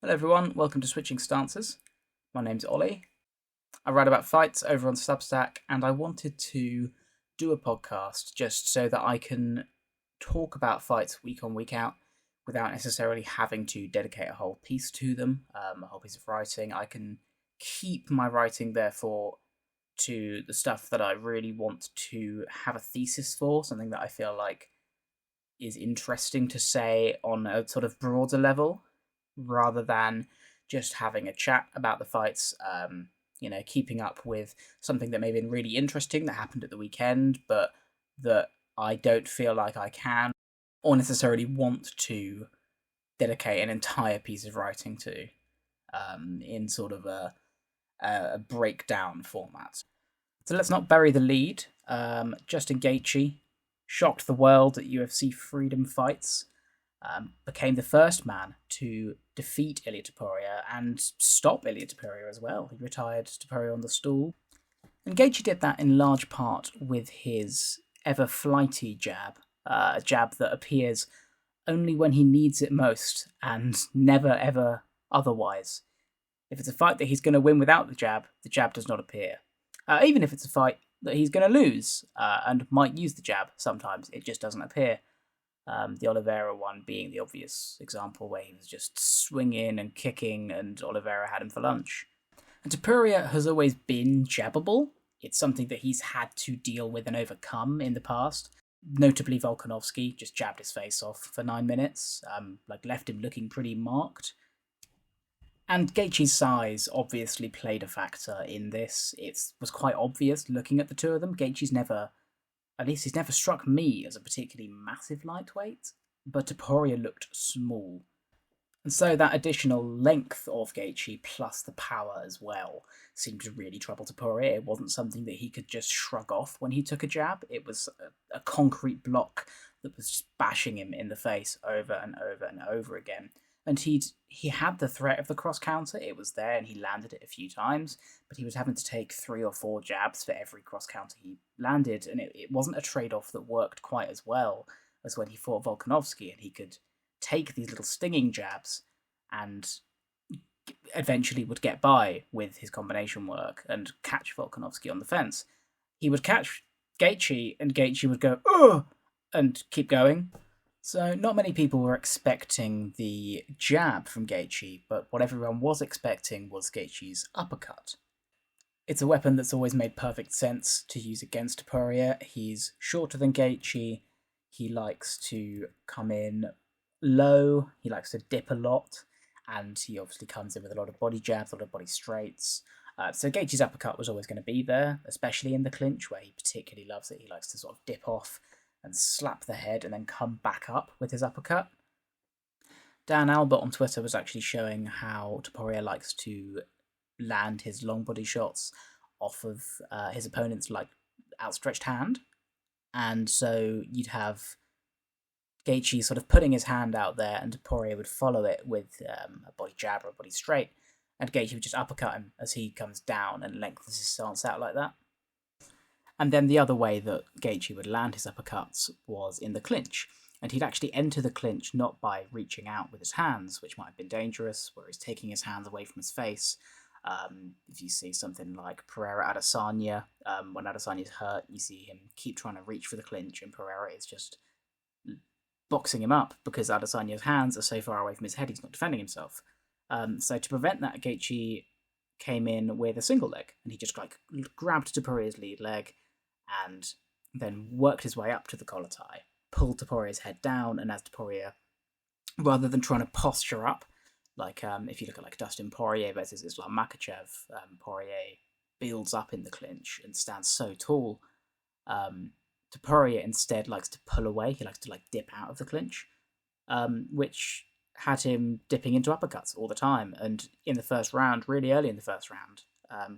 Hello everyone, welcome to Switching Stances. My name's Ollie. I write about fights over on Substack, and I wanted to do a podcast just so that I can talk about fights week on, week out, without necessarily having to dedicate a whole piece to them, a whole piece of writing. I can keep my writing, therefore, to the stuff that I really want to have a thesis for, something that I feel like is interesting to say on a sort of broader level, rather than just having a chat about the fights, keeping up with something that may have been really interesting that happened at the weekend, but that I don't feel like I can or necessarily want to dedicate an entire piece of writing to, in sort of a breakdown format. So let's not bury the lead. Justin Gaethje shocked the world at UFC Freedom Fights. Became the first man to defeat Ilia Topuria and stop Ilia Topuria as well. He retired Topuria on the stool. And Gaethje did that in large part with his ever-flighty jab, a jab that appears only when he needs it most and never ever otherwise. If it's a fight that he's going to win without the jab does not appear. Even if it's a fight that he's going to lose and might use the jab sometimes, it just doesn't appear. The Oliveira one being the obvious example where he was just swinging and kicking and Oliveira had him for lunch. And Topuria has always been jabbable. It's something that he's had to deal with and overcome in the past. Notably, Volkanovski just jabbed his face off for 9 minutes, left him looking pretty marked. And Gaethje's size obviously played a factor in this. It was quite obvious looking at the two of them. Gaethje's never struck me as a particularly massive lightweight, but Topuria looked small. And so that additional length of Gaethje plus the power as well seemed to really trouble Topuria. It wasn't something that he could just shrug off when he took a jab. It was a concrete block that was just bashing him in the face over and over and over again. And he had the threat of the cross counter. It was there, and he landed it a few times, but he was having to take 3 or 4 jabs for every cross counter he landed, and it wasn't a trade-off that worked quite as well as when he fought Volkanovski, and he could take these little stinging jabs and eventually would get by with his combination work and catch Volkanovski on the fence. He would catch Gaethje, and Gaethje would go, "Ugh!" and keep going. So not many people were expecting the jab from Gaethje, but what everyone was expecting was Gaethje's uppercut. It's a weapon that's always made perfect sense to use against Topuria. He's shorter than Gaethje, he likes to come in low, he likes to dip a lot, and he obviously comes in with a lot of body jabs, a lot of body straights. So Gaethje's uppercut was always going to be there, especially in the clinch, where he particularly loves it. He likes to sort of dip off and slap the head and then come back up with his uppercut. Dan Albert on Twitter was actually showing how Topuria likes to land his long body shots off of his opponent's outstretched hand. And so you'd have Gaethje sort of putting his hand out there, and Topuria would follow it with a body jab or a body straight, and Gaethje would just uppercut him as he comes down and lengthens his stance out like that. And then the other way that Gaethje would land his uppercuts was in the clinch. And he'd actually enter the clinch not by reaching out with his hands, which might have been dangerous, where he's taking his hands away from his face. If you see something like Pereira Adesanya, when Adesanya's hurt, you see him keep trying to reach for the clinch, and Pereira is just boxing him up because Adesanya's hands are so far away from his head, he's not defending himself. So to prevent that, Gaethje came in with a single leg, and he just grabbed Topuria's lead leg and then worked his way up to the collar tie, pulled Topuria's head down, and as Topuria, rather than trying to posture up, if you look at Dustin Poirier versus Islam Makhachev, Poirier builds up in the clinch and stands so tall. Topuria instead likes to pull away. He likes to dip out of the clinch, which had him dipping into uppercuts all the time. And in the first round, really early in the first round,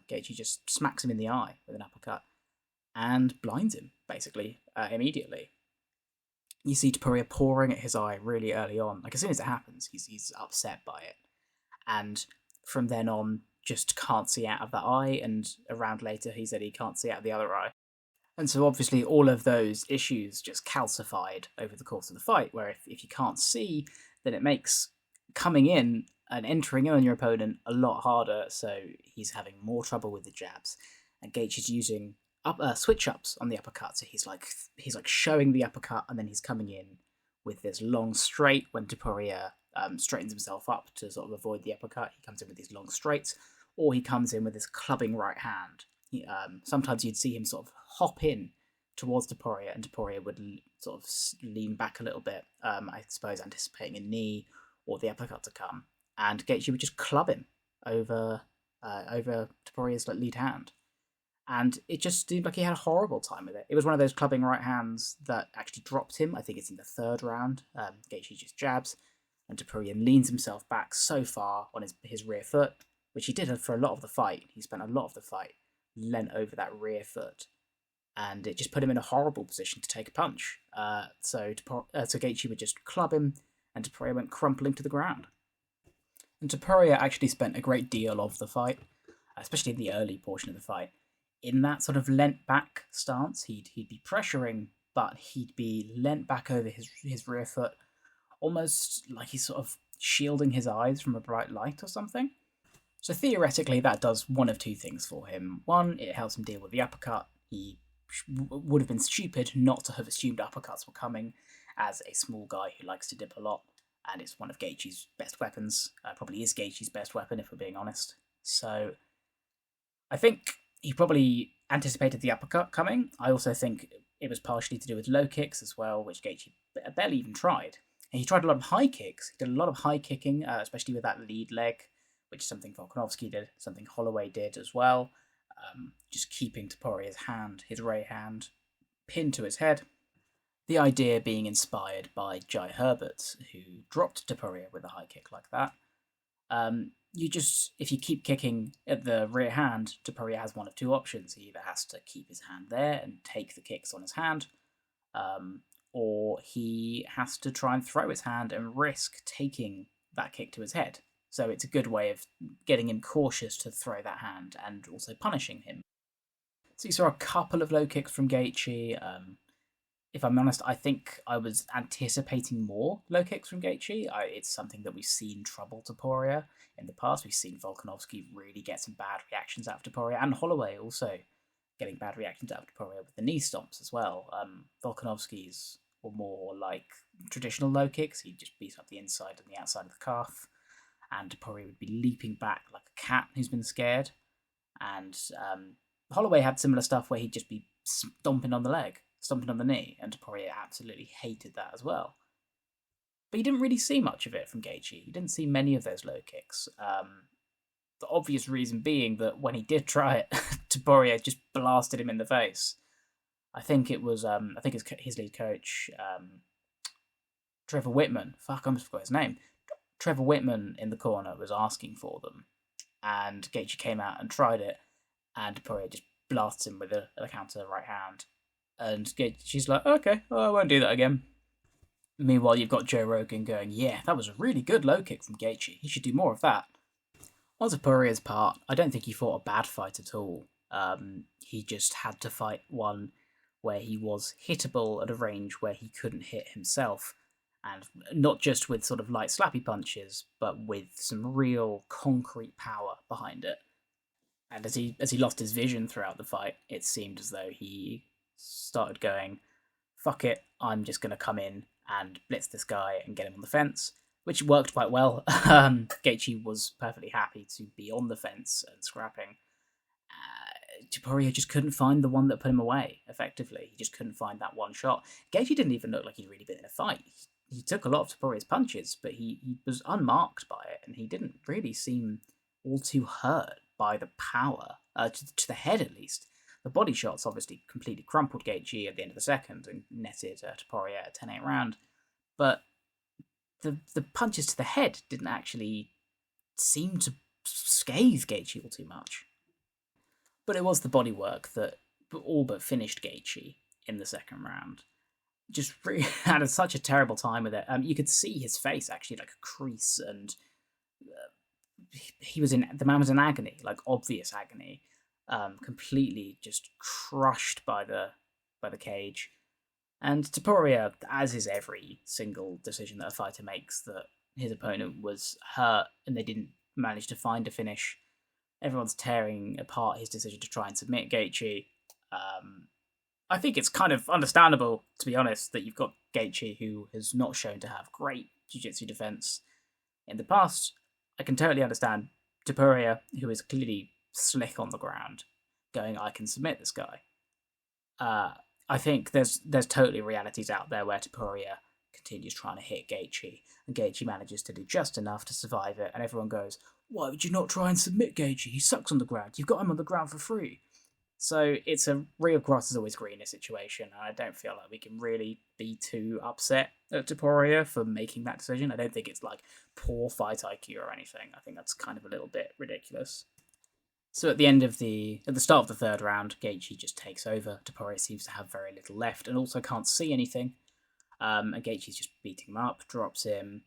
Gaethje just smacks him in the eye with an uppercut and blinds him, basically, immediately. You see Topuria pouring at his eye really early on. As soon as it happens, he's upset by it. And from then on, just can't see out of that eye, and a round later he said he can't see out of the other eye. And so obviously all of those issues just calcified over the course of the fight, where if you can't see, then it makes coming in and entering in on your opponent a lot harder, so he's having more trouble with the jabs. And Gaethje is using switch ups on the uppercut, so he's like showing the uppercut, and then he's coming in with this long straight when Topuria straightens himself up to sort of avoid the uppercut. He comes in with these long straights, or he comes in with this clubbing right hand. Sometimes you'd see him sort of hop in towards Topuria, and Topuria would sort of lean back a little bit, I suppose anticipating a knee or the uppercut to come, and Gaethje would just club him over Topuria's lead hand. And it just seemed like he had a horrible time with it. It was one of those clubbing right hands that actually dropped him. I think it's in the third round. Gaethje just jabs, and Topuria leans himself back so far on his rear foot, which he did for a lot of the fight. He spent a lot of the fight leant over that rear foot, and it just put him in a horrible position to take a punch. So Gaethje would just club him, and Topuria went crumpling to the ground. And Topuria actually spent a great deal of the fight, especially in the early portion of the fight, in that sort of leant back stance. He'd be pressuring, but he'd be leant back over his rear foot, almost like he's sort of shielding his eyes from a bright light or something. So theoretically, that does one of two things for him. One, it helps him deal with the uppercut. He would have been stupid not to have assumed uppercuts were coming as a small guy who likes to dip a lot, and it's one of Gaethje's best weapons. Probably is Gaethje's best weapon, if we're being honest. So I think he probably anticipated the uppercut coming. I also think it was partially to do with low kicks as well, which Gaethje barely even tried. And he tried a lot of high kicks. He did a lot of high kicking, especially with that lead leg, which is something Volkanovski did, something Holloway did as well. Just keeping Topuria's hand, his right hand, pinned to his head. The idea being inspired by Jai Herbert, who dropped Topuria with a high kick like that. If you keep kicking at the rear hand, Topuria has one of two options. He either has to keep his hand there and take the kicks on his hand, or he has to try and throw his hand and risk taking that kick to his head. So it's a good way of getting him cautious to throw that hand and also punishing him. So you saw a couple of low kicks from Gaethje. If I'm honest, I think I was anticipating more low kicks from Gaethje. It's something that we've seen trouble Topuria in the past. We've seen Volkanovski really get some bad reactions out of Topuria, and Holloway also getting bad reactions out of Topuria with the knee stomps as well. Volkanovski's were more like traditional low kicks. He'd just beat up the inside and the outside of the calf, and Topuria would be leaping back like a cat who's been scared. And Holloway had similar stuff where he'd just be stomping on the leg, stomping on the knee, and Topuria absolutely hated that as well. But you didn't really see much of it from Gaethje. You didn't see many of those low kicks. The obvious reason being that when he did try it, Topuria just blasted him in the face. I think it was his lead coach, Trevor Whitman. I almost forgot his name. Trevor Whitman in the corner was asking for them, and Gaethje came out and tried it, and Topuria just blasts him with a counter right hand. And Gaethje's like, okay, I won't do that again. Meanwhile, you've got Joe Rogan going, yeah, that was a really good low kick from Gaethje. He should do more of that. On Topuria's part, I don't think he fought a bad fight at all. He just had to fight one where he was hittable at a range where he couldn't hit himself. And not just with sort of light slappy punches, but with some real concrete power behind it. And as he lost his vision throughout the fight, it seemed as though he started going, fuck it, I'm just going to come in and blitz this guy and get him on the fence, which worked quite well. Gaethje was perfectly happy to be on the fence and scrapping. Topuria just couldn't find the one that put him away, effectively. He just couldn't find that one shot. Gaethje didn't even look like he'd really been in a fight. He took a lot of Topuria's punches, but he was unmarked by it, and he didn't really seem all too hurt by the power, to the head at least. The body shots obviously completely crumpled Gaethje at the end of the second and netted Topuria a 10-8 round, but the punches to the head didn't actually seem to scathe Gaethje all too much. But it was the bodywork that all but finished Gaethje in the second round. Just really had such a terrible time with it. You could see his face actually like a crease, and the man was in agony, like obvious agony, completely just crushed by the cage. And Topuria, as is every single decision that a fighter makes that his opponent was hurt and they didn't manage to find a finish. Everyone's tearing apart his decision to try and submit Gaethje. I think it's kind of understandable, to be honest, that you've got Gaethje, who has not shown to have great jiu-jitsu defense in the past. I can totally understand Topuria, who is clearly slick on the ground, going, I can submit this guy. I think there's totally realities out there where Topuria continues trying to hit Gaethje, and Gaethje manages to do just enough to survive it, and everyone goes, why would you not try and submit Gaethje? He sucks on the ground. You've got him on the ground for free. So it's a real grass is always greener situation, and I don't feel like we can really be too upset at Topuria for making that decision. I don't think it's like poor fight IQ or anything. I think that's kind of a little bit ridiculous. So at the start of the third round, Gaethje just takes over. Topuria seems to have very little left and also can't see anything. And Gaethje's just beating him up, drops him.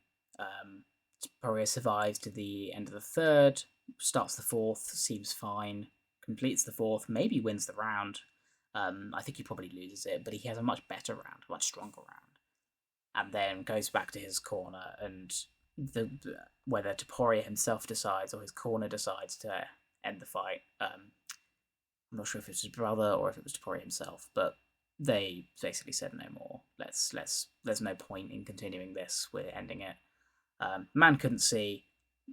Topuria survives to the end of the third, starts the fourth, seems fine, completes the fourth, maybe wins the round. I think he probably loses it, but he has a much better round, a much stronger round. And then goes back to his corner, and whether Topuria himself decides or his corner decides to end the fight. I'm not sure if it was his brother or if it was Topuria himself, but they basically said no more. There's no point in continuing this. We're ending it. Man couldn't see.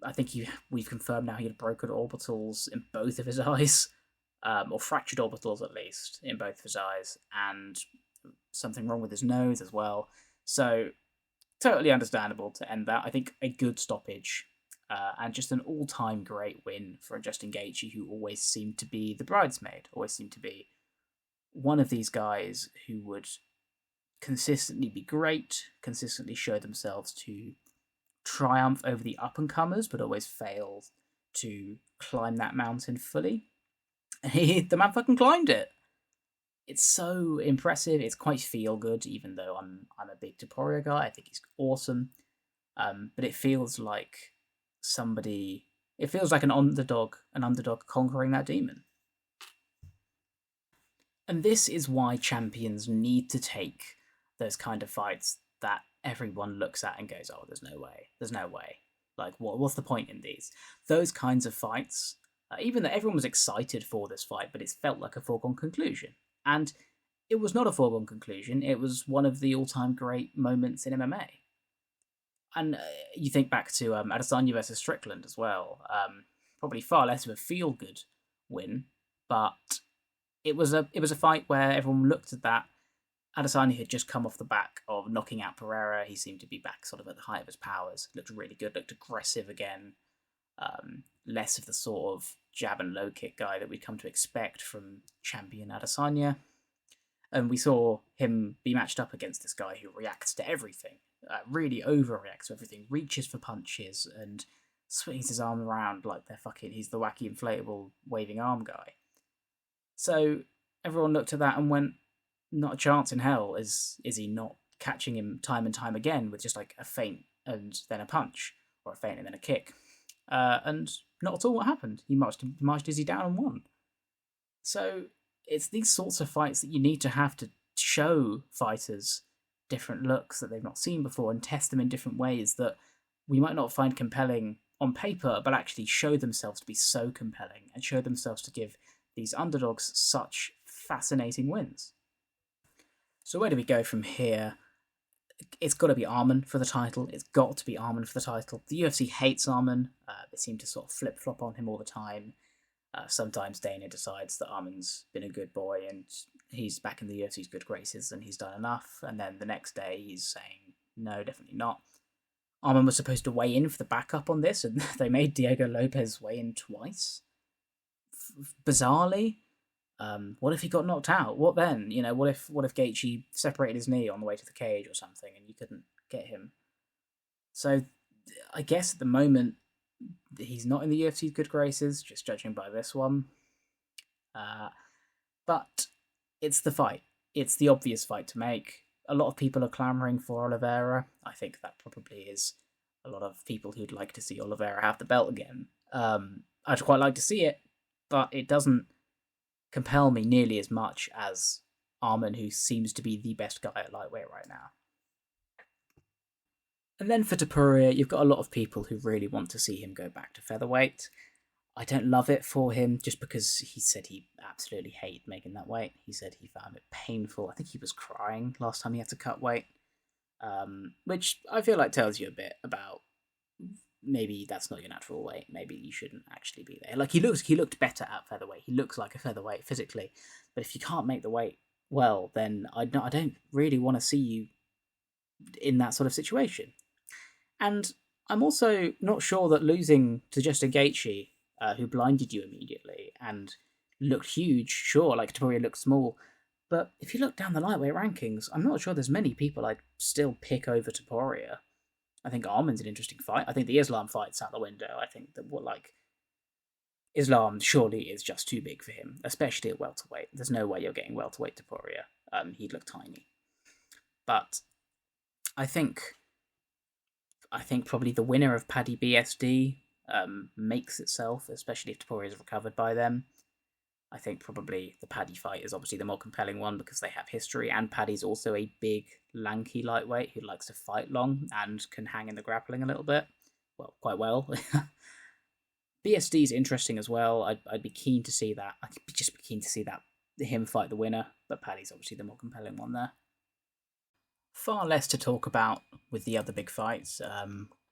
I think we've confirmed now he had broken orbitals in both of his eyes, or fractured orbitals at least in both of his eyes, and something wrong with his nose as well. So totally understandable to end that. I think a good stoppage, and just an all-time great win for Justin Gaethje, who always seemed to be the bridesmaid, always seemed to be one of these guys who would consistently be great, consistently show themselves to triumph over the up-and-comers, but always fail to climb that mountain fully. The man fucking climbed it. It's so impressive. It's quite feel-good, even though I'm a big Topuria guy. I think he's awesome. But it feels like it feels like an underdog conquering that demon. And this is why champions need to take those kind of fights that everyone looks at and goes, oh, there's no way. Like, what's the point in these? Those kinds of fights, even though everyone was excited for this fight, but it felt like a foregone conclusion. And it was not a foregone conclusion. It was one of the all-time great moments in MMA. And you think back to Adesanya versus Strickland as well. Probably far less of a feel-good win, but it was a fight where everyone looked at that. Adesanya had just come off the back of knocking out Pereira. He seemed to be back sort of at the height of his powers. Looked really good, looked aggressive again. Less of the sort of jab and low kick guy that we'd come to expect from champion Adesanya. And we saw him be matched up against this guy who reacts to everything, really overreacts to everything, reaches for punches and swings his arm around like he's the wacky inflatable waving arm guy. So everyone looked at that and went, not a chance in hell is he not catching him time and time again with just like a feint and then a punch, or a feint and then a kick. And not at all what happened. He marched Izzy down and won. So it's these sorts of fights that you need to have to show fighters different looks that they've not seen before and test them in different ways that we might not find compelling on paper, but actually show themselves to be so compelling and show themselves to give these underdogs such fascinating wins. So where do we go from here? It's got to be Arman for the title. It's got to be Arman for the title. The UFC hates Arman. They seem to sort of flip-flop on him all the time. Sometimes Dana decides that Arman's been a good boy and he's back in the UFC's good graces and he's done enough. And then the next day he's saying, no, definitely not. Arman was supposed to weigh in for the backup on this, and they made Diego Lopez weigh in twice. Bizarrely. What if he got knocked out? What then? What if Gaethje separated his knee on the way to the cage or something and you couldn't get him? So I guess at the moment he's not in the UFC's good graces, just judging by this one. But it's the fight. It's the obvious fight to make. A lot of people are clamouring for Oliveira. I think that probably is a lot of people who'd like to see Oliveira have the belt again. I'd quite like to see it, but it doesn't compel me nearly as much as Arman, who seems to be the best guy at lightweight right now. And then for Topuria, you've got a lot of people who really want to see him go back to featherweight. I don't love it for him just because he said he absolutely hated making that weight. He said he found it painful. I think he was crying last time he had to cut weight, which I feel like tells you a bit about maybe that's not your natural weight. Maybe you shouldn't actually be there. Like he looked better at featherweight. He looks like a featherweight physically, but if you can't make the weight well, then I don't really want to see you in that sort of situation. And I'm also not sure that losing to just a Gaethje, who blinded you immediately and looked huge, sure, like Topuria looked small, but if you look down the lightweight rankings, I'm not sure there's many people I'd still pick over Topuria. I think Armin's an interesting fight. I think the Islam fight's out the window. I think that Islam surely is just too big for him, especially at welterweight. There's no way you're getting welterweight Topuria. He'd look tiny. But I think probably the winner of Paddy BSD makes itself, especially if Topuria is recovered by them. I think probably the Paddy fight is obviously the more compelling one because they have history, and Paddy's also a big, lanky lightweight who likes to fight long and can hang in the grappling a little bit. Well, quite well. BSD's interesting as well. I'd be keen to see that. I'd just be keen to see that him fight the winner, but Paddy's obviously the more compelling one there. Far less to talk about with the other big fights.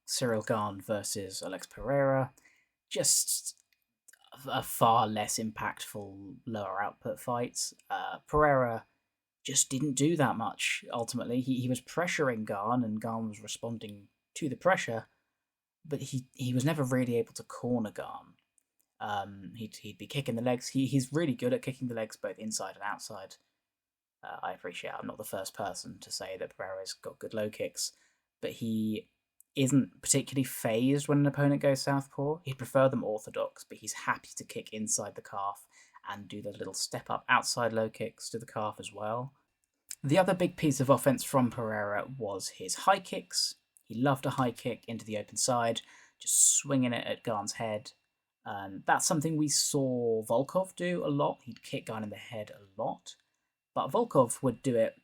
Cyril Gane versus Alex Pereira. Just a far less impactful, lower output fights. Pereira just didn't do that much, ultimately. He was pressuring Gane, and Gane was responding to the pressure, but he was never really able to corner Gane. He'd be kicking the legs. He's really good at kicking the legs both inside and outside. I appreciate I'm not the first person to say that Pereira's got good low kicks, but he isn't particularly phased when an opponent goes southpaw. He'd prefer them orthodox, but he's happy to kick inside the calf and do the little step up outside low kicks to the calf as well. The other big piece of offense from Pereira was his high kicks. He loved a high kick into the open side, just swinging it at Gane's head. That's something we saw Volkov do a lot. He'd kick Gane in the head a lot. But Volkov would do it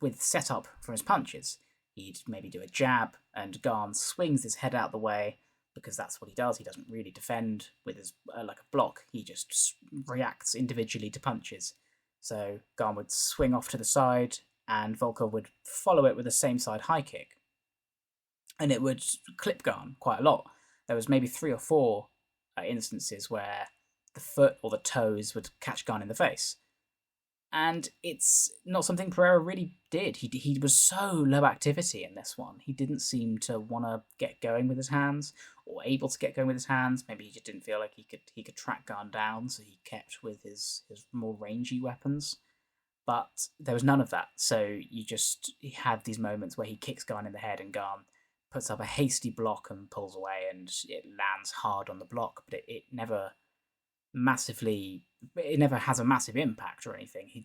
with setup from his punches. He'd maybe do a jab, and Gane swings his head out the way because that's what he does. He doesn't really defend with his like a block. He just reacts individually to punches. So Gane would swing off to the side, and Volkov would follow it with the same side high kick, and it would clip Gane quite a lot. There was maybe 3 or 4 instances where the foot or the toes would catch Gane in the face. And it's not something Pereira really did. He was so low activity in this one. He didn't seem to want to get going with his hands, or able to get going with his hands. Maybe he just didn't feel like he could track Gane down, so he kept with his more rangy weapons. But there was none of that. So he had these moments where he kicks Gane in the head, and Gane puts up a hasty block and pulls away, and it lands hard on the block, but it never has a massive impact or anything. They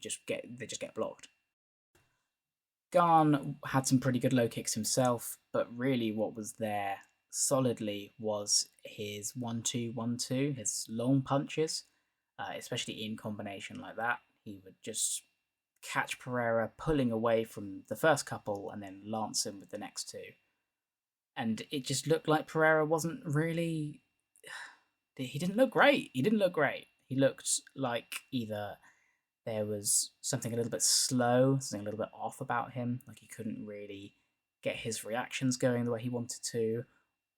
just get blocked. Gane had some pretty good low kicks himself, but really what was there solidly was his 1-2-1-2, his long punches, especially in combination like that. He would just catch Pereira pulling away from the first couple and then lance him with the next 2. And it just looked like Pereira wasn't really... He didn't look great. He looked like either there was something a little bit slow, something a little bit off about him, like he couldn't really get his reactions going the way he wanted to,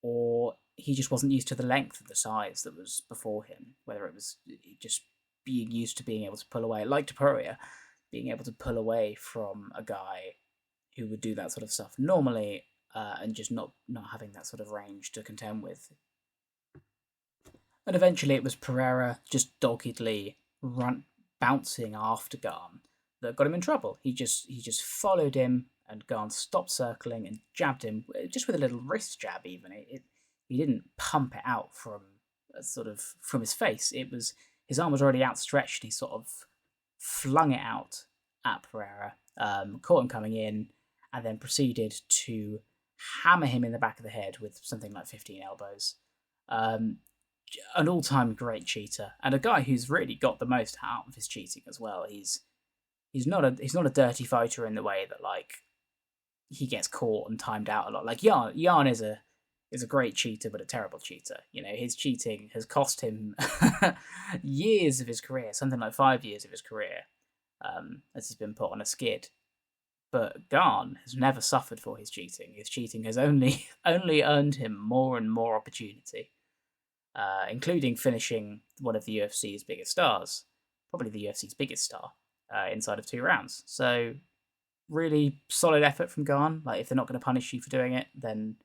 or he just wasn't used to the length of the size that was before him, whether it was just being used to being able to pull away, like Topuria, being able to pull away from a guy who would do that sort of stuff normally, and just not having that sort of range to contend with. And eventually it was Pereira just doggedly bouncing after Gane that got him in trouble. He just followed him, and Gane stopped circling and jabbed him just with a little wrist jab. Even he didn't pump it out from his face. It was his arm was already outstretched. He sort of flung it out at Pereira, caught him coming in, and then proceeded to hammer him in the back of the head with something like 15 elbows. An all-time great cheater, and a guy who's really got the most out of his cheating as well. He's not a dirty fighter in the way that like he gets caught and timed out a lot. Like Yarn is a great cheater, but a terrible cheater. His cheating has cost him years of his career, something like 5 years of his career, as he's been put on a skid. But Garn has never suffered for his cheating. His cheating has only only earned him more and more opportunity, including finishing one of the UFC's biggest stars, probably the UFC's biggest star, inside of 2 rounds. So really solid effort from Garn. Like, if they're not going to punish you for doing it, then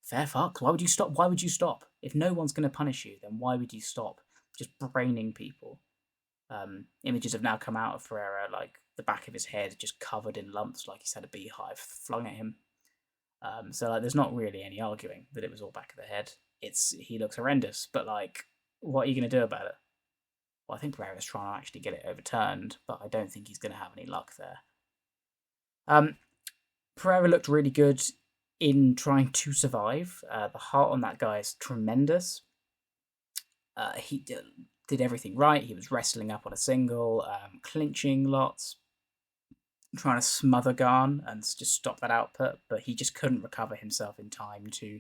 fair fuck. Why would you stop? Why would you stop? If no one's going to punish you, then why would you stop just braining people? Images have now come out of Pereira, like the back of his head just covered in lumps, like he's had a beehive flung at him. So like, there's not really any arguing that it was all back of the head. He looks horrendous, but like, what are you going to do about it? Well, I think Pereira's trying to actually get it overturned, but I don't think he's going to have any luck there. Pereira looked really good in trying to survive. The heart on that guy is tremendous. He did everything right. He was wrestling up on a single, clinching lots, trying to smother Garn and just stop that output, but he just couldn't recover himself in time to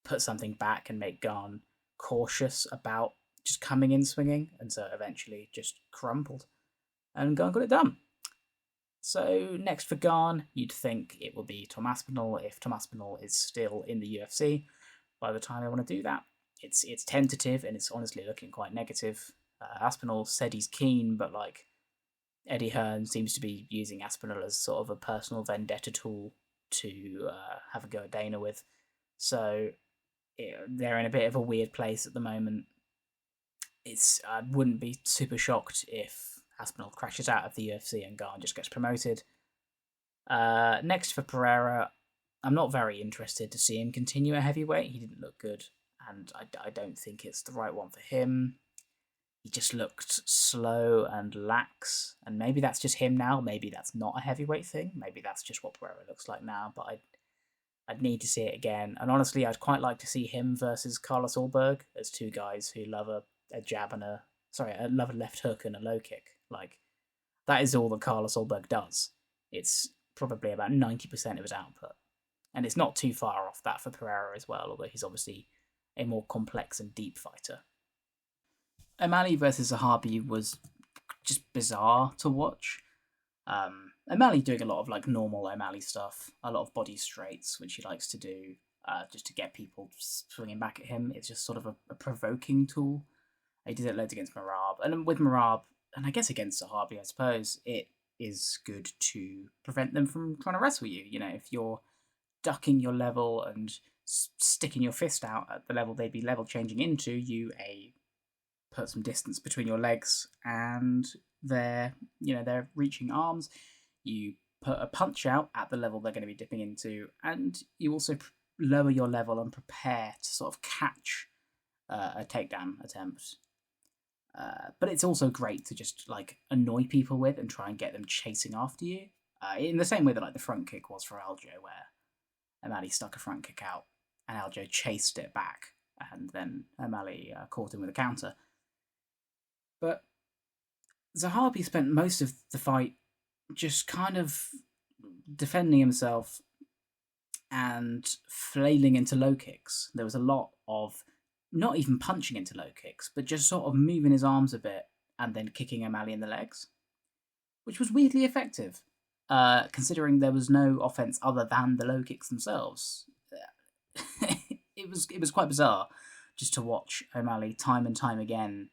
put something back and make Garn cautious about just coming in swinging, and so eventually just crumpled. And Garn got it done. So next for Garn, you'd think it will be Tom Aspinall if Tom Aspinall is still in the UFC by the time they want to do that. It's tentative and it's honestly looking quite negative. Aspinall said he's keen, but like, Eddie Hearn seems to be using Aspinall as sort of a personal vendetta tool to have a go at Dana with. So they're in a bit of a weird place at the moment. I wouldn't be super shocked if Aspinall crashes out of the UFC and Garn just gets promoted. Next for Pereira, I'm not very interested to see him continue at heavyweight. He didn't look good, and I don't think it's the right one for him. He just looked slow and lax, and maybe that's just him now. Maybe that's not a heavyweight thing. Maybe that's just what Pereira looks like now, but I'd need to see it again. And honestly, I'd quite like to see him versus Carlos Ulberg as two guys who love a jab and love a left hook and a low kick. Like, that is all that Carlos Ulberg does. It's probably about 90% of his output. And it's not too far off that for Pereira as well, although he's obviously a more complex and deep fighter. O'Malley versus Zahabi was just bizarre to watch. O'Malley doing a lot of like normal O'Malley stuff, a lot of body straights, which he likes to do just to get people swinging back at him. It's just sort of a provoking tool. He did it loads against Merab, and with Merab, and I guess against Zahabi, I suppose, it is good to prevent them from trying to wrestle you. If you're ducking your level and sticking your fist out at the level they'd be level changing into, you put some distance between your legs and their reaching arms. You put a punch out at the level they're going to be dipping into, and you also lower your level and prepare to sort of catch a takedown attempt. But it's also great to just like annoy people with and try and get them chasing after you. In the same way that like the front kick was for Aljo, where O'Malley stuck a front kick out and Aljo chased it back, and then O'Malley caught him with a counter. But Zahabi spent most of the fight just kind of defending himself and flailing into low kicks. There was a lot of not even punching into low kicks, but just sort of moving his arms a bit and then kicking O'Malley in the legs, which was weirdly effective, considering there was no offense other than the low kicks themselves. It was quite bizarre just to watch O'Malley time and time again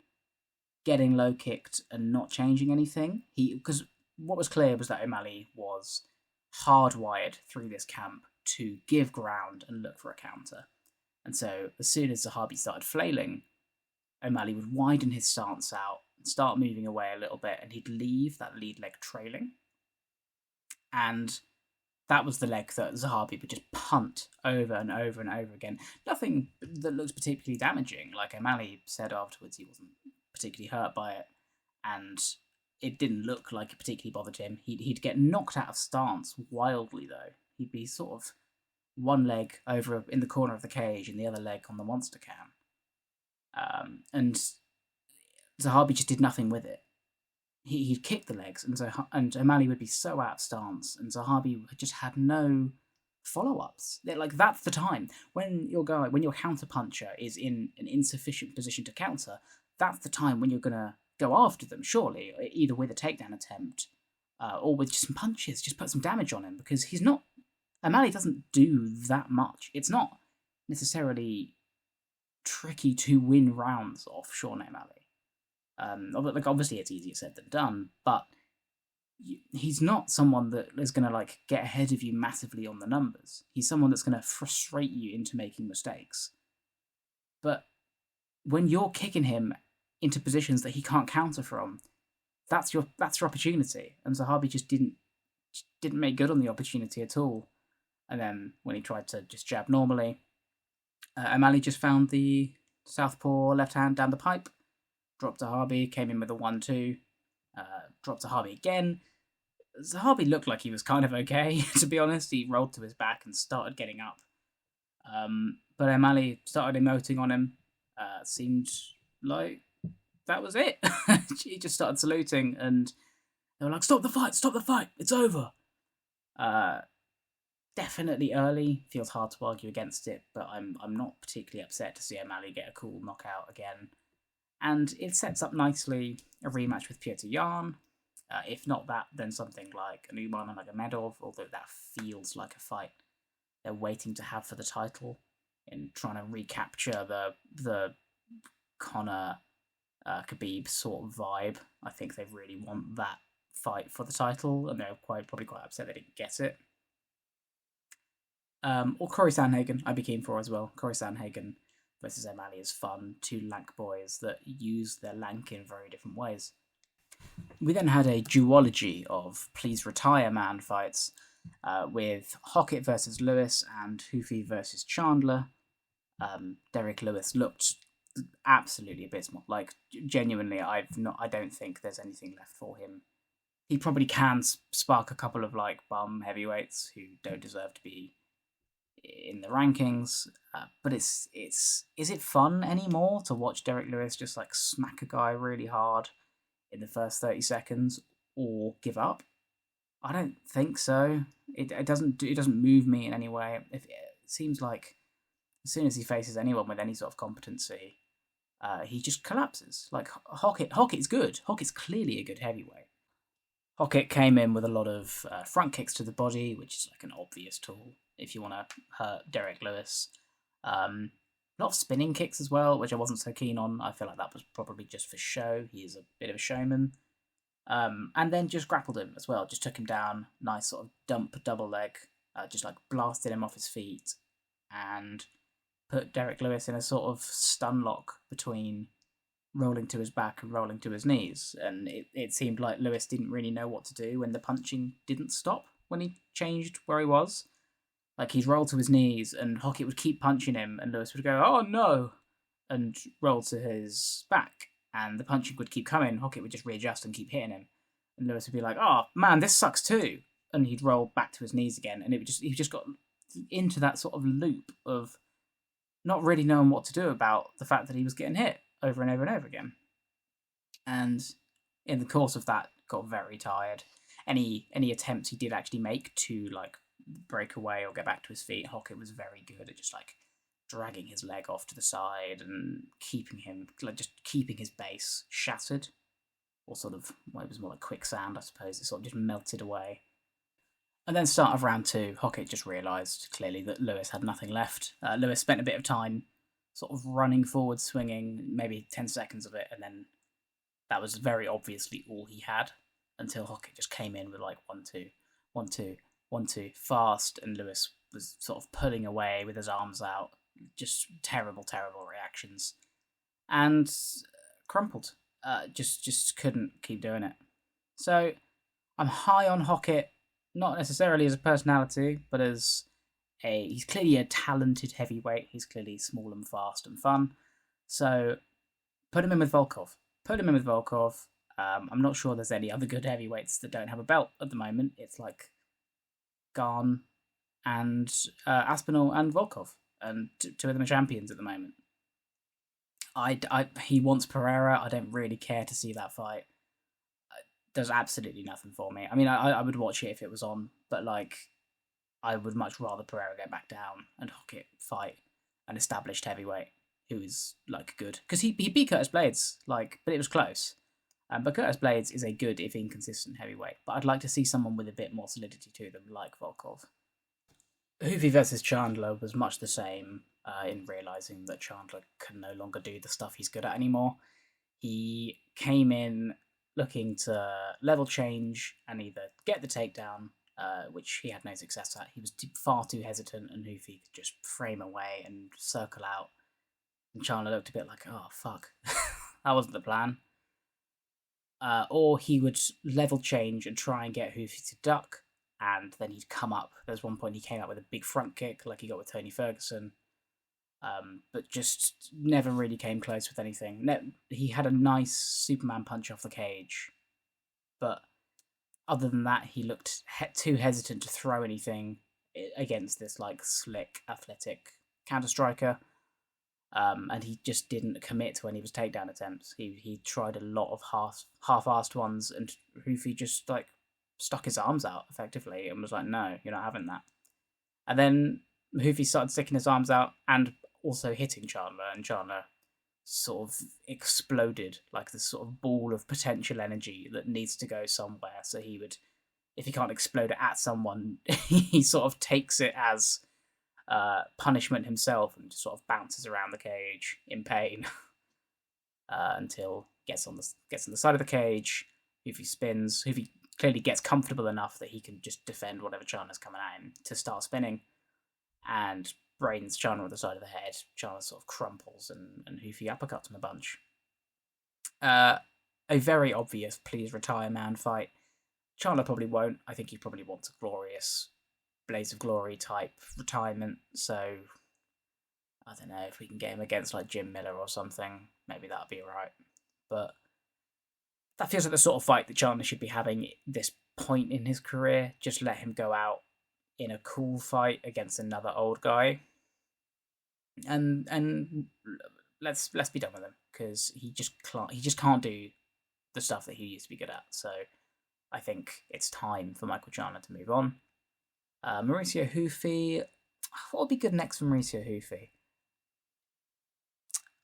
getting low kicked and not changing anything. Because what was clear was that O'Malley was hardwired through this camp to give ground and look for a counter. And so as soon as Zahabi started flailing, O'Malley would widen his stance out and start moving away a little bit, and he'd leave that lead leg trailing. And that was the leg that Zahabi would just punt over and over and over again. Nothing that looks particularly damaging. Like O'Malley said afterwards, he wasn't particularly hurt by it, and it didn't look like it particularly bothered him. He'd get knocked out of stance wildly, though. He'd be sort of one leg over in the corner of the cage and the other leg on the monster can. And Zahabi just did nothing with it. he'd kick the legs, and O'Malley would be so out of stance, and Zahabi just had no follow-ups. Like, that's the time when your counter-puncher is in an insufficient position to counter. That's the time when you're gonna go after them, surely, either with a takedown attempt or with just some punches. Just put some damage on him, because O'Malley doesn't do that much. It's not necessarily tricky to win rounds off Sean O'Malley. Like, obviously it's easier said than done, but he's not someone that is going to like get ahead of you massively on the numbers. He's someone that's going to frustrate you into making mistakes. But when you're kicking him into positions that he can't counter from, that's your opportunity. And Zahabi just didn't make good on the opportunity at all. And then when he tried to just jab normally, O'Malley just found the southpaw left hand down the pipe, dropped Zahabi, came in with a 1-2, dropped Zahabi again. Zahabi looked like he was kind of okay, to be honest. He rolled to his back and started getting up. But O'Malley started emoting on him. Seemed like that was it. He just started saluting, and they were like, stop the fight, it's over. Definitely early. Feels hard to argue against it, but I'm not particularly upset to see O'Malley get a cool knockout again. And it sets up nicely a rematch with Petr Yan. If not that, then something like an Umar Nurmagomedov, although that feels like a fight they're waiting to have for the title, in trying to recapture the Conor Khabib sort of vibe. I think they really want that fight for the title, and they're probably quite upset they didn't get it. Or Corey Sandhagen, I'd be keen for as well. Corey Sandhagen versus O'Malley is fun. Two lank boys that use their lank in very different ways. We then had a duology of please retire man fights with Hockett versus Lewis and Hoofi versus Chandler. Derek Lewis looked absolutely abysmal. Like, genuinely, I don't think there's anything left for him. He probably can spark a couple of like bum heavyweights who don't deserve to be in the rankings, but is it fun anymore to watch Derek Lewis just like smack a guy really hard in the first 30 seconds or give up? I don't think so. It doesn't move me in any way. It seems like as soon as he faces anyone with any sort of competency, he just collapses. Like Hockett's good. Hockett's clearly a good heavyweight. Hockett came in with a lot of front kicks to the body, which is like an obvious tool if you want to hurt Derek Lewis. A lot of spinning kicks as well, which I wasn't so keen on. I feel like that was probably just for show. He is a bit of a showman. And then just grappled him as well. Just took him down. Nice sort of dump double leg. Just like blasted him off his feet and put Derek Lewis in a sort of stun lock between rolling to his back and rolling to his knees. And it seemed like Lewis didn't really know what to do when the punching didn't stop, when he changed where he was. Like, he'd roll to his knees and Hockett would keep punching him and Lewis would go, oh no, and roll to his back. And the punching would keep coming. Hockett would just readjust and keep hitting him. And Lewis would be like, oh man, this sucks too. And he'd roll back to his knees again. And he just got into that sort of loop of not really knowing what to do about the fact that he was getting hit over and over and over again. And in the course of that, got very tired. Any attempts he did actually make to like break away or get back to his feet, Hockett was very good at just like dragging his leg off to the side and keeping his base shattered, or sort of, well, it was more like quicksand, I suppose. It sort of just melted away. And then start of round two, Hockett just realised clearly that Lewis had nothing left. Lewis spent a bit of time sort of running forward, swinging, maybe 10 seconds of it, and then that was very obviously all he had, until Hockett just came in with like 1-2, 1-2, 1-2, fast, and Lewis was sort of pulling away with his arms out. Just terrible, terrible reactions. And crumpled. Just couldn't keep doing it. So I'm high on Hockett, not necessarily as a personality, but as he's clearly a talented heavyweight. He's clearly small and fast and fun. So put him in with Volkov. I'm not sure there's any other good heavyweights that don't have a belt at the moment. It's like Garn and Aspinall and Volkov, and two of them are champions at the moment. He wants Pereira. I don't really care to see that fight. does absolutely nothing for me. I mean, I would watch it if it was on, but like, I would much rather Pereira go back down and Hockett fight an established heavyweight who is like good, because he beat Curtis Blades, like, but it was close. But Curtis Blades is a good, if inconsistent, heavyweight. But I'd like to see someone with a bit more solidity to them, like Volkov. Hoofy versus Chandler was much the same in realising that Chandler can no longer do the stuff he's good at anymore. He came in looking to level change and either get the takedown, which he had no success at. He was far too hesitant, and Hoofy could just frame away and circle out. And Chandler looked a bit like, oh, fuck. That wasn't the plan. Or he would level change and try and get Hoofy to duck, and then he'd come up. There's one point he came up with a big front kick, like he got with Tony Ferguson, but just never really came close with anything. He had a nice Superman punch off the cage, but other than that, he looked too hesitant to throw anything against this like slick, athletic counter striker. And he just didn't commit to any of his takedown attempts. He tried a lot of half-assed ones, and Hoofy just like stuck his arms out effectively and was like, "No, you're not having that." And then Hoofy started sticking his arms out and also hitting Chandler, and Chandler sort of exploded like this sort of ball of potential energy that needs to go somewhere. So he would, if he can't explode it at someone, he sort of takes it as punishment himself and just sort of bounces around the cage in pain until gets on the side of the cage. Hoofy spins. Hoofy clearly gets comfortable enough that he can just defend whatever Chandler's coming at him to start spinning, and brains Chandler on the side of the head. Chandler sort of crumples, and Hoofy uppercuts him a bunch. A very obvious please retire man fight. Chandler probably won't. I think he probably wants a glorious Blaze of Glory type retirement, so I don't know if we can get him against like Jim Miller or something, maybe that'll be alright. But that feels like the sort of fight that Chandler should be having at this point in his career. Just let him go out in a cool fight against another old guy, and let's be done with him, because he just can't do the stuff that he used to be good at. So I think it's time for Michael Chandler to move on. Mauricio Hoofy, what would be good next for Mauricio Hoofy?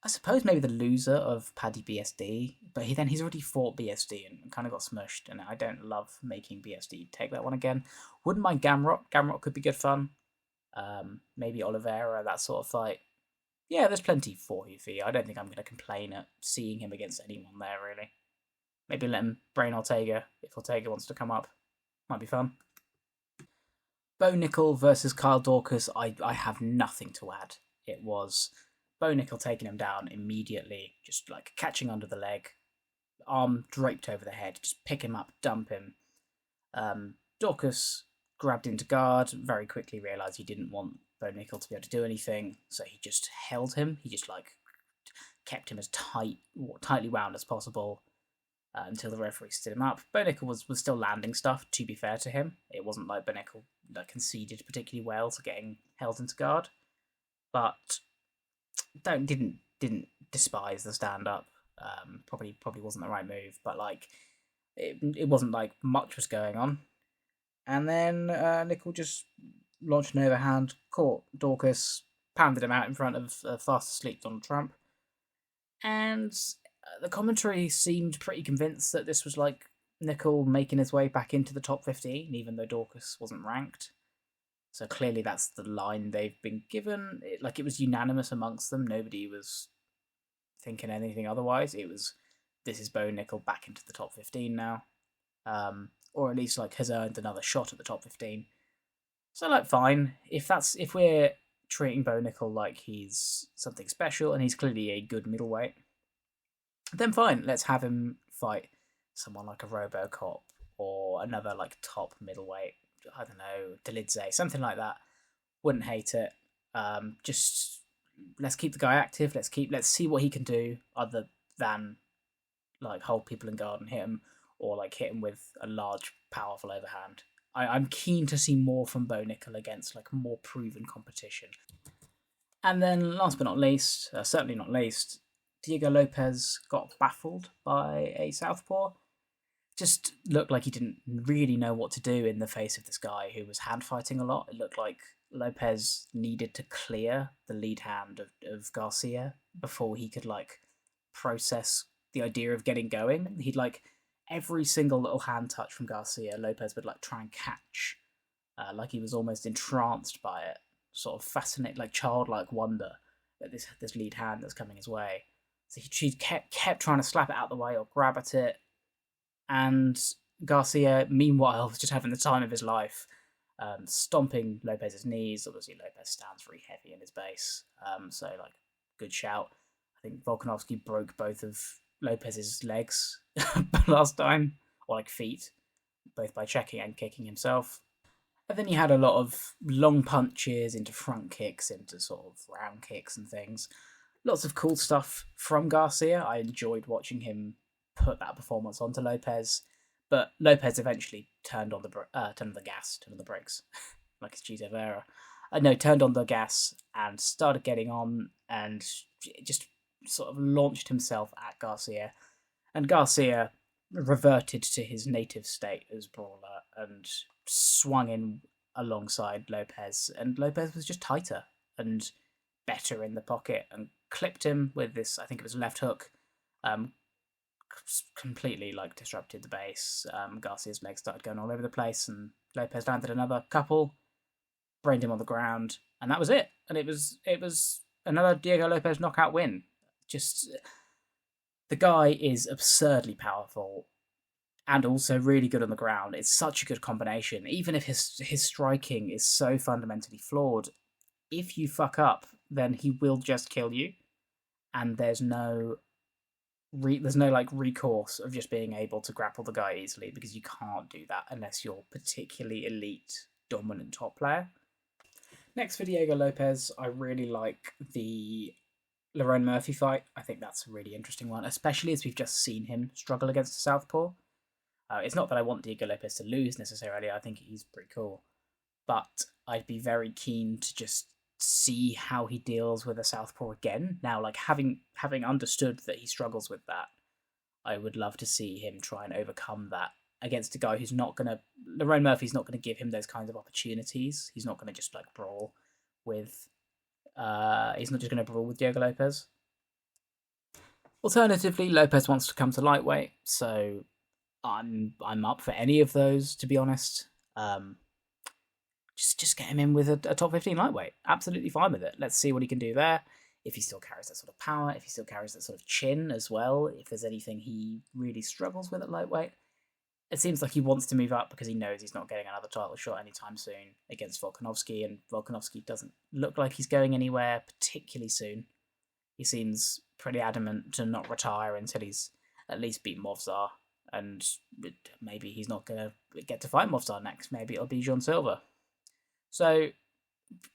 I suppose maybe the loser of Paddy BSD, but he's already fought BSD and kind of got smushed, and I don't love making BSD take that one again. Wouldn't mind Gamrot. Gamrot could be good fun. Maybe Oliveira, that sort of fight. Yeah, there's plenty for Hoofy. I don't think I'm going to complain at seeing him against anyone there, really. Maybe let him brain Ortega if Ortega wants to come up. Might be fun. Bo Nickel versus Kyle Dorcas, I have nothing to add. It was Bo Nickel taking him down immediately, just like catching under the leg, arm draped over the head, just pick him up, dump him. Dorcas grabbed into guard, very quickly realised he didn't want Bo Nickel to be able to do anything, so he just held him. He just like kept him as tightly wound as possible. Until the referee stood him up. Bo Nickel was still landing stuff, to be fair to him. It wasn't like Bo Nickel conceded particularly well to getting held into guard. But didn't despise the stand-up. Probably wasn't the right move, but like it wasn't like much was going on. And then Nickel just launched an overhand, caught Dorcas, pounded him out in front of fast asleep Donald Trump. And the commentary seemed pretty convinced that this was like Nickel making his way back into the top 15, even though Dorcas wasn't ranked. So clearly that's the line they've been given. It was unanimous amongst them. Nobody was thinking anything otherwise. It was, this is Bo Nickel back into the top 15 now. Or at least like has earned another shot at the top 15. So like fine. If we're treating Bo Nickel like he's something special and he's clearly a good middleweight, then fine, let's have him fight someone like a RoboCop or another like top middleweight. I don't know, Delidze, something like that. Wouldn't hate it. Just let's keep the guy active. Let's see what he can do other than like hold people in guard and hit him, or like hit him with a large, powerful overhand. I'm keen to see more from Bo Nickel against like more proven competition. And then last but not least, certainly not least, Diego Lopez got baffled by a southpaw. just looked like he didn't really know what to do in the face of this guy who was hand fighting a lot. It looked like Lopez needed to clear the lead hand of Garcia before he could like process the idea of getting going. He'd like every single little hand touch from Garcia, Lopez would like try and catch, like he was almost entranced by it, sort of fascinated, like childlike wonder at this lead hand that's coming his way. So he kept trying to slap it out the way or grab at it, and Garcia, meanwhile, was just having the time of his life, stomping Lopez's knees. Obviously, Lopez stands very heavy in his base, so like good shout. I think Volkanovski broke both of Lopez's legs last time, or like feet, both by checking and kicking himself. And then he had a lot of long punches into front kicks, into sort of round kicks and things. Lots of cool stuff from Garcia. I enjoyed watching him put that performance onto Lopez, but Lopez eventually turned on the brakes, like it's Cheeto Vera. No, turned on the gas and started getting on, and just sort of launched himself at Garcia. And Garcia reverted to his native state as brawler and swung in alongside Lopez, and Lopez was just tighter and better in the pocket and clipped him with this, I think it was left hook, completely like disrupted the base. Garcia's legs started going all over the place, and Lopez landed another couple, brained him on the ground, and that was it. And it was another Diego Lopez knockout win. Just the guy is absurdly powerful and also really good on the ground. It's such a good combination. Even if his striking is so fundamentally flawed, if you fuck up, then he will just kill you, and there's no like recourse of just being able to grapple the guy easily, because you can't do that unless you're particularly elite, dominant top player. Next for Diego Lopez, I really like the Lerone Murphy fight. I think that's a really interesting one, especially as we've just seen him struggle against the Southpaw. It's not that I want Diego Lopez to lose necessarily. I think he's pretty cool, but I'd be very keen to just see how he deals with a Southpaw again. Now, like having understood that he struggles with that, I would love to see him try and overcome that against a guy who's not gonna. Lerone Murphy's not gonna give him those kinds of opportunities. He's not gonna just like brawl with. He's not just gonna brawl with Diego Lopez. Alternatively, Lopez wants to come to lightweight, so I'm up for any of those, to be honest. Just get him in with a top 15 lightweight. Absolutely fine with it. Let's see what he can do there. If he still carries that sort of power, if he still carries that sort of chin as well, if there's anything he really struggles with at lightweight. It seems like he wants to move up because he knows he's not getting another title shot anytime soon against Volkanovski, and Volkanovski doesn't look like he's going anywhere particularly soon. He seems pretty adamant to not retire until he's at least beat Movsar, and maybe he's not going to get to fight Movsar next. Maybe it'll be John Silver. So,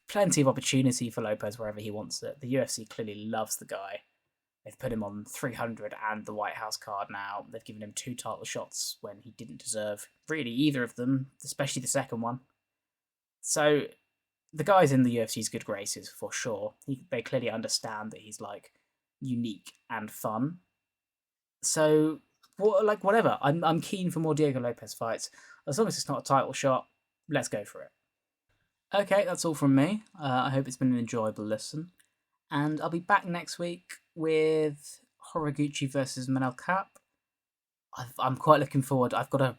plenty of opportunity for Lopez wherever he wants it. The UFC clearly loves the guy. They've put him on 300 and the White House card now. They've given him 2 title shots when he didn't deserve really either of them, especially the second one. So, the guy's in the UFC's good graces for sure. They clearly understand that he's like unique and fun. So, whatever. I'm keen for more Diego Lopez fights. As long as it's not a title shot, let's go for it. Okay, that's all from me. I hope it's been an enjoyable listen. And I'll be back next week with Horiguchi versus Manel Kape. I'm quite looking forward. I've got to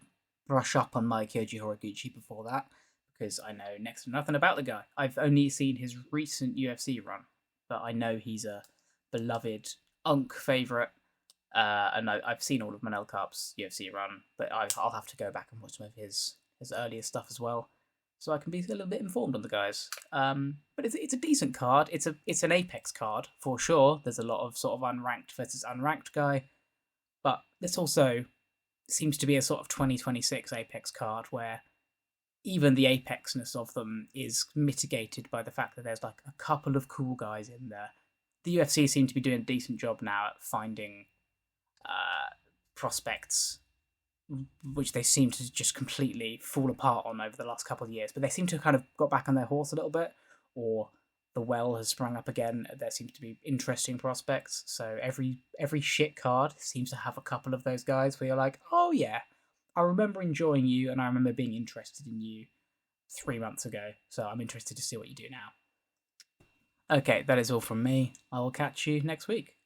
brush up on my Kyoji Horiguchi before that, because I know next to nothing about the guy. I've only seen his recent UFC run, but I know he's a beloved Unk favourite. And I've seen all of Manel Kape's UFC run, but I'll have to go back and watch some of his earlier stuff as well, so I can be a little bit informed on the guys. But it's a decent card. It's an Apex card for sure. There's a lot of sort of unranked versus unranked guy, but this also seems to be a sort of 2026 Apex card where even the apexness of them is mitigated by the fact that there's like a couple of cool guys in there. The UFC seem to be doing a decent job now at finding prospects, which they seem to just completely fall apart on over the last couple of years. But they seem to have kind of got back on their horse a little bit, or the well has sprung up again. There seems to be interesting prospects. So every shit card seems to have a couple of those guys where you're like, oh yeah, I remember enjoying you, and I remember being interested in you 3 months ago. So I'm interested to see what you do now. Okay, that is all from me. I will catch you next week.